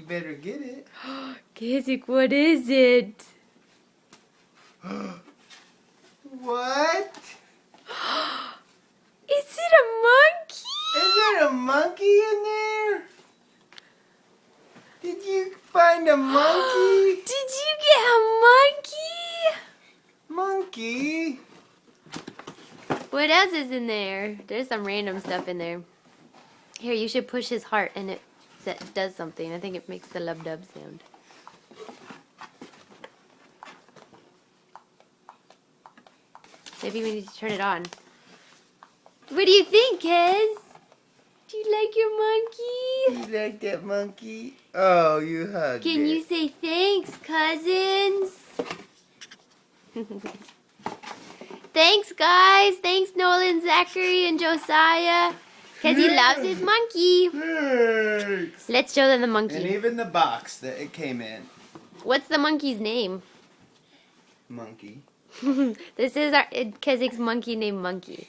better get it. Kezzik, what is it? What? Is it a monkey? Is there a monkey in there? Did you find a monkey? Did you get a monkey? Monkey? What else is in there? There's some random stuff in there. Here, you should push his heart and it does something. I think it makes the lub-dub sound. Maybe we need to turn it on. What do you think, Kez? Do you like your monkey? You like that monkey? Oh, you hugged it. Can you say thanks, cousins? Thanks, guys. Thanks, Nolan, Zachary, and Josiah. Because he loves his monkey. Thanks. Let's show them the And monkey. even the box that it came in. What's the monkey's name? Monkey. This is our Kezzik's monkey named Monkey.